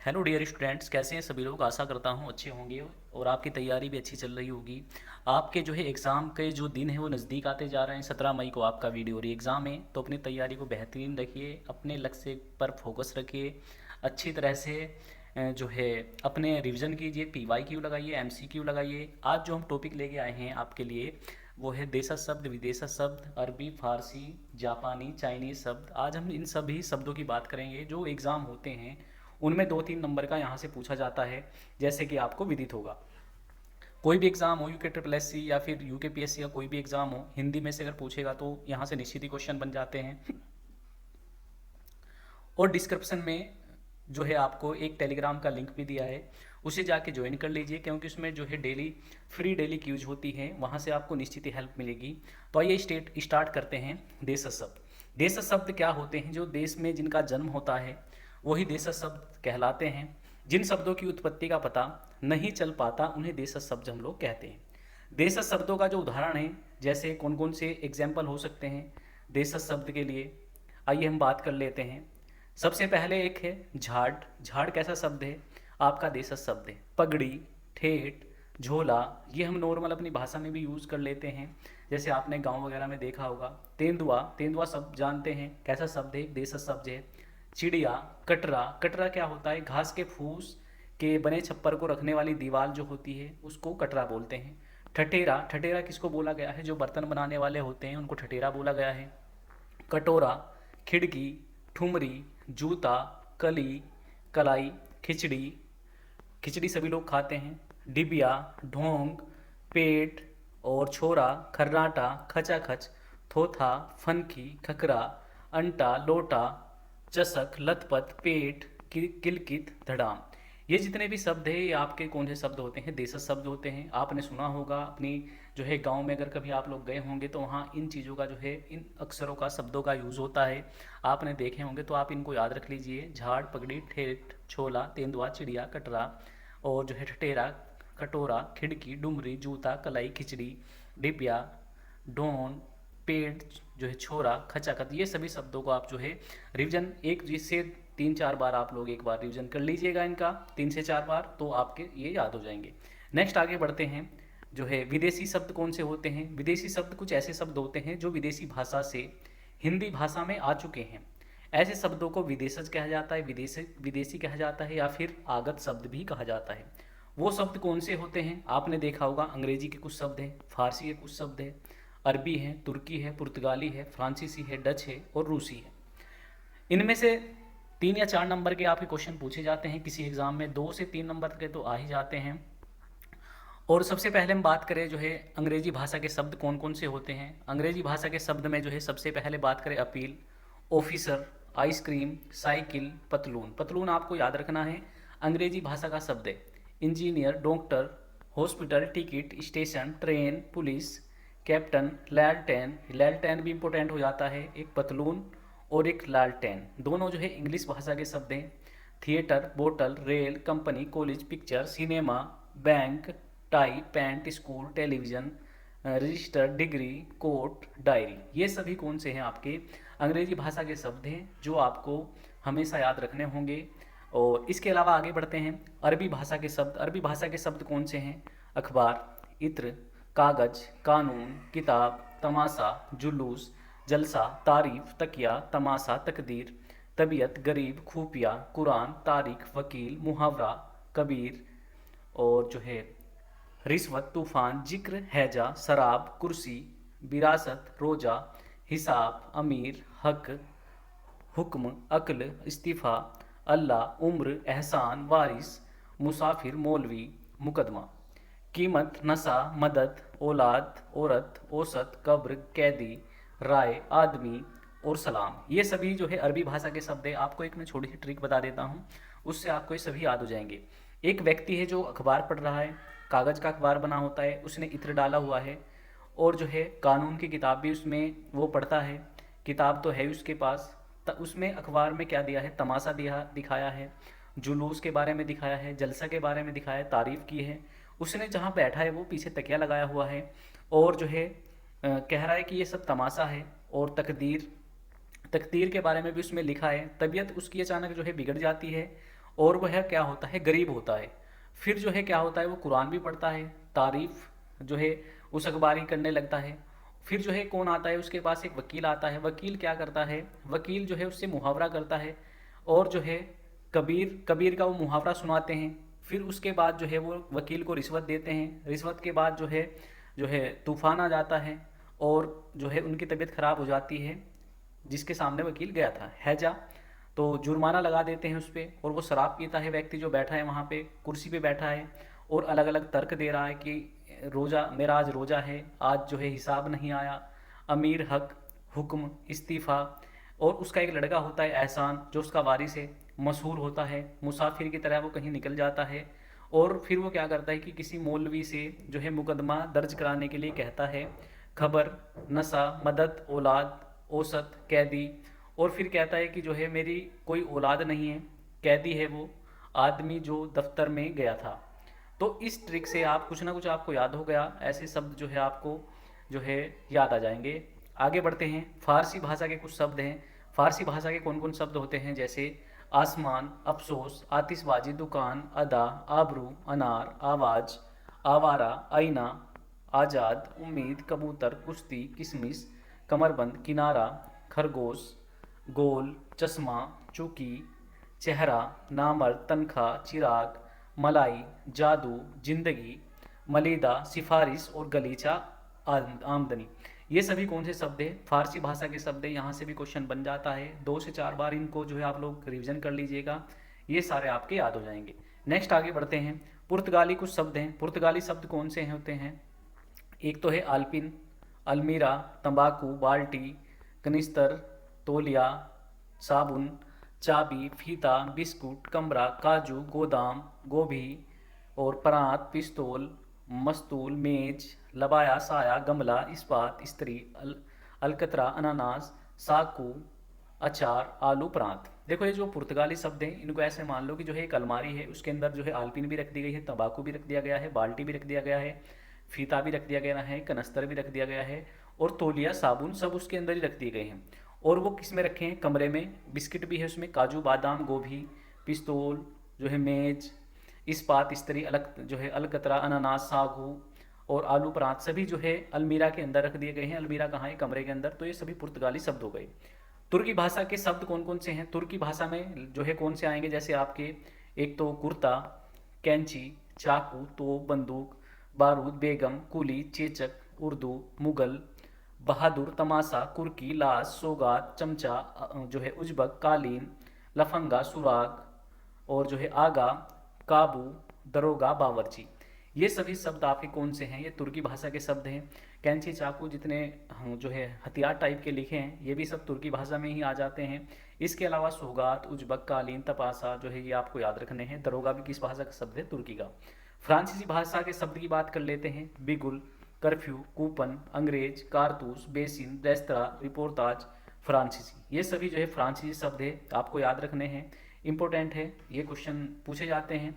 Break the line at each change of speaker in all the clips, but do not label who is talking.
Hello dear students, कैसे हैं सभी लोग। आशा करता हूँ अच्छे होंगे और आपकी तैयारी भी अच्छी चल रही होगी। आपके जो है एग्ज़ाम के जो दिन है वो नज़दीक आते जा रहे हैं। 17 मई को आपका वीडियो री एग्ज़ाम है, तो अपनी तैयारी को बेहतरीन रखिए, अपने लक्ष्य पर फोकस रखिए, अच्छी तरह से जो है अपने रिवीजन कीजिए, PYQ लगाइए, MCQ लगाइए। आज जो हम टॉपिक लेके आए हैं आपके लिए वो है देशज शब्द, विदेशज शब्द, अरबी, फारसी, जापानी, चाइनीज़ शब्द। आज हम इन सभी शब्दों की बात करेंगे जो एग्ज़ाम होते हैं उनमें 2-3 नंबर का यहाँ से पूछा जाता है। जैसे कि आपको विदित होगा, कोई भी एग्ज़ाम हो, UKSSC या फिर UKPSC का कोई भी एग्ज़ाम हो, हिंदी में से अगर पूछेगा तो यहाँ से निश्चित ही क्वेश्चन बन जाते हैं। और डिस्क्रिप्शन में जो है आपको एक टेलीग्राम का लिंक भी दिया है, उसे जाके ज्वाइन कर लीजिए, क्योंकि उसमें जो है डेली क्यूज होती है, वहाँ से आपको निश्चित ही हेल्प मिलेगी। तो आइए स्टार्ट करते हैं। देशज शब्द। देशज शब्द क्या होते हैं? जो देश में जिनका जन्म होता है वही देशज शब्द कहलाते हैं। जिन शब्दों की उत्पत्ति का पता नहीं चल पाता उन्हें देशज शब्द हम लोग कहते हैं। देशज शब्दों का जो उदाहरण है, जैसे कौन कौन से एग्जाम्पल हो सकते हैं देशज शब्द के लिए, आइए हम बात कर लेते हैं। सबसे पहले एक है झाड़। झाड़ कैसा शब्द है? आपका देशज शब्द है। पगड़ी, ठेठ, झोला, ये हम नॉर्मल अपनी भाषा में भी यूज़ कर लेते हैं, जैसे आपने गांव वगैरह में देखा होगा। तेंदुआ, तेंदुआ सब जानते हैं कैसा शब्द है, एक देशज शब्द है। चिड़िया, कटरा, कटरा क्या होता है? घास के फूस के बने छप्पर को रखने वाली दीवार जो होती है उसको कटरा बोलते हैं। ठठेरा, ठठेरा किसको बोला गया है? जो बर्तन बनाने वाले होते हैं उनको ठठेरा बोला गया है। कटोरा, खिड़की, ठुमरी, जूता, कली, कलाई, खिचड़ी, खिचड़ी सभी लोग खाते हैं। डिबिया, ढोंग, पेट और छोरा, खर्राटा, खचाखच, थोथा, फनकी, खकरा, अंटा, लोटा, चषक, लथपथ, पेट, किलकित, धड़ाम। ये जितने भी शब्द हैं ये आपके कौन से शब्द होते हैं? देशज शब्द होते हैं। आपने सुना होगा अपनी जो है गांव में, अगर कभी आप लोग गए होंगे तो वहाँ इन चीज़ों का जो है, इन अक्षरों का, शब्दों का यूज़ होता है, आपने देखे होंगे, तो आप इनको याद रख लीजिए। झाड़, पगड़ी, ठेठ, छोला, तेंदुआ, चिड़िया, कटरा और जो है ठठेरा, कटोरा, खिड़की, डुमरी, जूता, कलाई, खिचड़ी, डिबिया, ढोन, पेट, जो है छोरा, खचाखच, ये सभी शब्दों को आप जो है रिवीजन एक जिससे 3-4 बार आप लोग एक बार रिवीजन कर लीजिएगा इनका, 3 से 4 बार, तो आपके ये याद हो जाएंगे। नेक्स्ट आगे बढ़ते हैं। जो है विदेशी शब्द कौन से होते हैं? विदेशी शब्द कुछ ऐसे शब्द होते हैं जो विदेशी भाषा से हिंदी भाषा में आ चुके हैं। ऐसे शब्दों को विदेशज कहा जाता है, विदेशी विदेशी कहा जाता है, या फिर आगत शब्द भी कहा जाता है। वो शब्द कौन से होते हैं? आपने देखा होगा अंग्रेजी के कुछ शब्द हैं, फारसी के कुछ शब्द हैं, अरबी है, तुर्की है, पुर्तगाली है, फ्रांसीसी है, डच है और रूसी है। इनमें से 3 या 4 नंबर के आपके क्वेश्चन पूछे जाते हैं किसी एग्जाम में, 2 से 3 नंबर के तो आ ही जाते हैं। और सबसे पहले हम बात करें जो है अंग्रेजी भाषा के शब्द कौन कौन से होते हैं। अंग्रेजी भाषा के शब्द में जो है सबसे पहले बात करें अपील, ऑफिसर, आइसक्रीम, साइकिल, पतलून। पतलून आपको याद रखना है, अंग्रेजी भाषा का शब्द है। Engineer, doctor, hospital, ticket, station, train, police, captain, लालटेन। लालटेन भी इंपॉर्टेंट हो जाता है, एक पतलून और एक लालटेन, दोनों जो है इंग्लिश भाषा के शब्द हैं। थिएटर, बोतल, rail, company, college, picture, cinema, bank, tie, pant, school, television, register, degree, coat, diary, ये सभी कौन से हैं? आपके अंग्रेजी भाषा के शब्द हैं जो आपको हमेशा याद रखने होंगे। और इसके अलावा आगे बढ़ते हैं अरबी भाषा के शब्द। अरबी भाषा के शब्द कौन से हैं? अखबार, इत्र, कागज, कानून, किताब, तमाशा, जुलूस, जलसा, तारीफ, तकिया, तमाशा, तकदीर, तबीयत, गरीब, खुफिया, कुरान, तारीख, वकील, मुहावरा, कबीर और जो है रिश्वत, तूफान, जिक्र, हैजा, शराब, कुर्सी, विरासत, रोजा, हिसाब, अमीर, हक, हुक्म, अक्ल, इस्तीफ़ा, अल्लाह, उम्र, एहसान, वारिस, मुसाफिर, मौलवी, मुकदमा, कीमत, नशा, मदद, औलाद, औरत, औसत, कब्र, कैदी, राय, आदमी और सलाम। ये सभी जो है अरबी भाषा के शब्द है। आपको एक मैं छोटी सी ट्रिक बता देता हूँ, उससे आपको ये सभी याद हो जाएंगे। एक व्यक्ति है जो अखबार पढ़ रहा है, कागज़ का अखबार बना होता है, उसने इत्र डाला हुआ है, और जो है कानून की किताब भी उसमें वो पढ़ता है, किताब तो है उसके पास, उसमें अखबार में क्या दिया है? तमाशा दिया, दिखाया है, जुलूस के बारे में दिखाया है, जलसा के बारे में दिखाया है, तारीफ़ की है। उसने जहाँ बैठा है वो पीछे तकिया लगाया हुआ है, और जो है कह रहा है कि ये सब तमाशा है। और तकदीर, तकदीर के बारे में भी उसमें लिखा है। तबीयत उसकी अचानक जो है बिगड़ जाती है, और वह क्या होता है, गरीब होता है। फिर जो है क्या होता है, वो कुरान भी पढ़ता है, तारीफ जो है उस अखबार की करने लगता है। फिर जो है कौन आता है उसके पास, एक वकील आता है। वकील क्या करता है, वकील जो है उससे मुहावरा करता है, और जो है कबीर कबीर का वो मुहावरा सुनाते हैं। फिर उसके बाद जो है वो वकील को रिश्वत देते हैं। रिश्वत के बाद जो है तूफान आ जाता है, और जो है उनकी तबीयत खराब हो जाती है, जिसके सामने वकील गया था, हैजा। तो जुर्माना लगा देते हैं उस पर, और वो शराब पीता है व्यक्ति जो बैठा है वहाँ पे कुर्सी पे बैठा है, और अलग अलग तर्क दे रहा है कि रोज़ा, मेरा आज रोज़ा है, आज जो है हिसाब नहीं आया, अमीर हक, हुक्म, इस्तीफ़ा। और उसका एक लड़का होता है एहसान, जो उसका वारिस है, मशहूर होता है, मुसाफिर की तरह वो कहीं निकल जाता है। और फिर वो क्या करता है कि किसी मौलवी से जो है मुकदमा दर्ज कराने के लिए कहता है, खबर, नशा, मदद, औलाद, औसत, कैदी। और फिर कहता है कि जो है मेरी कोई औलाद नहीं है, कैदी है वो आदमी जो दफ्तर में गया था। तो इस ट्रिक से आप कुछ ना कुछ आपको याद हो गया, ऐसे शब्द जो है आपको जो है याद आ जाएंगे। आगे बढ़ते हैं। फारसी भाषा के कुछ शब्द हैं। फारसी भाषा के कौन कौन शब्द होते हैं, जैसे आसमान, अफसोस, आतिशबाजी, दुकान, अदा, आबरू, अनार, आवाज़, आवारा, आईना, आज़ाद, उम्मीद, कबूतर, कुश्ती, किशमिश, कमरबंद, किनारा, खरगोश, गोल, चश्मा, चूकी, चेहरा, नामर्द, तनख्वाह, चिराग, मलाई, जादू, जिंदगी, मलिदा, सिफारिश और गलीचा, आमदनी। ये सभी कौन से शब्द हैं, फारसी भाषा के शब्द हैं। यहाँ से भी क्वेश्चन बन जाता है, 2 से 4 बार इनको जो है आप लोग रिवीजन कर लीजिएगा, ये सारे आपके याद हो जाएंगे। नेक्स्ट आगे बढ़ते हैं। पुर्तगाली कुछ शब्द हैं। पुर्तगाली शब्द कौन से होते हैं, एक तो है आल्पिन, अलमीरा, तंबाकू, बाल्टी, कनिस्तर, तौलिया, साबुन, चाबी, फीता, बिस्कुट, कमरा, काजू, गोदाम, गोभी, और परात, पिस्तौल, मस्तूल, मेज, लबाया, साया, गमला, इस्पात, स्त्री, अलकतरा, अनानास, साकू, अचार, आलू, परात। देखो ये जो पुर्तगाली शब्द हैं, इनको ऐसे मान लो कि जो है एक अलमारी है, उसके अंदर जो है आलपिन भी रख दी गई है, तंबाकू भी रख दिया गया है, बाल्टी भी रख दिया गया है, फीता भी रख दिया गया है, कनस्तर भी रख दिया गया है, और तौलिया, साबुन सब उसके अंदर ही रख दिए गए हैं। और वो किस में रखे हैं, कमरे में। बिस्किट भी है उसमें, काजू, बादाम, गोभी, पिस्तौल, जो है मेज, इस्पात, इस्त्री, अलग जो है अलकतरा, अनानास, सागू, और आलू, परात सभी जो है अलमीरा के अंदर रख दिए गए हैं। अलमीरा कहाँ है, कमरे के अंदर। तो ये सभी पुर्तगाली शब्द हो गए। तुर्की भाषा के शब्द कौन कौन से हैं, तुर्की भाषा में जो है कौन से आएंगे, जैसे आपके एक तो कुर्ता, कैंची, चाकू, तोप, बंदूक, बारूद, बेगम, कुली, चेचक, उर्दू, मुगल, बहादुर, तमाशा, कुर्की, लाश, सौगात, चमचा, जो है उजबक, कालीन, लफंगा, सुराग, और जो है आगा, काबू, दरोगा, बावर्ची। ये सभी शब्द आपके कौन से हैं, ये तुर्की भाषा के शब्द हैं। कैंची, चाकू जितने जो है हथियार टाइप के लिखे हैं, ये भी सब तुर्की भाषा में ही आ जाते हैं। इसके अलावा सौगात, उजबक, कालीन, तपासा जो है ये आपको याद रखने हैं। दरोगा भी किस भाषा का शब्द है, तुर्की का। फ्रांसीसी भाषा के शब्द की बात कर लेते हैं। बिगुल, कर्फ्यू, कूपन, अंग्रेज, कारतूस, बेसिन, रेस्तरा, रिपोर्टाज, फ्रांसीसी। ये सभी जो है फ्रांसीसी शब्द है, आपको याद रखने हैं, इंपॉर्टेंट है, ये क्वेश्चन पूछे जाते हैं।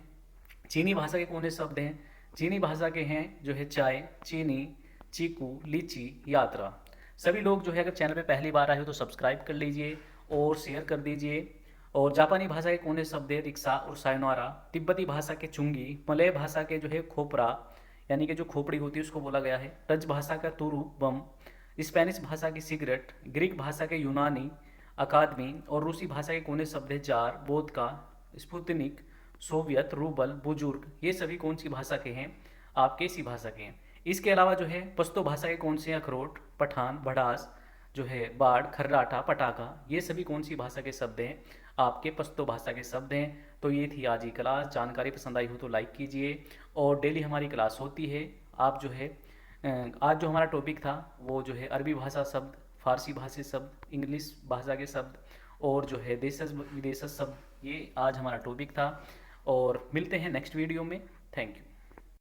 चीनी भाषा के कौन से शब्द हैं, चीनी भाषा के हैं जो है चाय, चीनी, चीकू, लीची, यात्रा। सभी लोग जो है अगर चैनल पे पहली बार आए हो तो सब्सक्राइब कर लीजिए और शेयर कर दीजिए। और जापानी भाषा के कौन से शब्द है, रिक्शा और सायोनारा। तिब्बती भाषा के चुंगी। मलय भाषा के जो है खोपरा, यानी कि जो खोपड़ी होती है उसको बोला गया है। डच भाषा का तुरु, बम। स्पेनिश भाषा की सिगरेट। ग्रीक भाषा के यूनानी, अकादमी। और रूसी भाषा के कौन से शब्द है, jar, vodka, Sputnik, Soviet, rouble, बुजुर्ग। ये सभी कौन सी भाषा के हैं, आपके इसी भाषा के हैं। इसके अलावा जो है पश्तो भाषा के कौन से, अखरोट, पठान, भड़ास, जो है बाढ़, खर्राटा, पटाखा। ये सभी कौन सी भाषा के शब्द हैं, आपके पश्तो भाषा के शब्द हैं। तो ये थी आज की क्लास। जानकारी पसंद आई हो तो लाइक कीजिए, और डेली हमारी क्लास होती है। आप जो है आज जो हमारा टॉपिक था वो जो है अरबी भाषा शब्द, फारसी भाषा शब्द, इंग्लिश भाषा के शब्द, और जो है देशज विदेशज शब्द, ये आज हमारा टॉपिक था। और मिलते हैं नेक्स्ट वीडियो में। Thank you.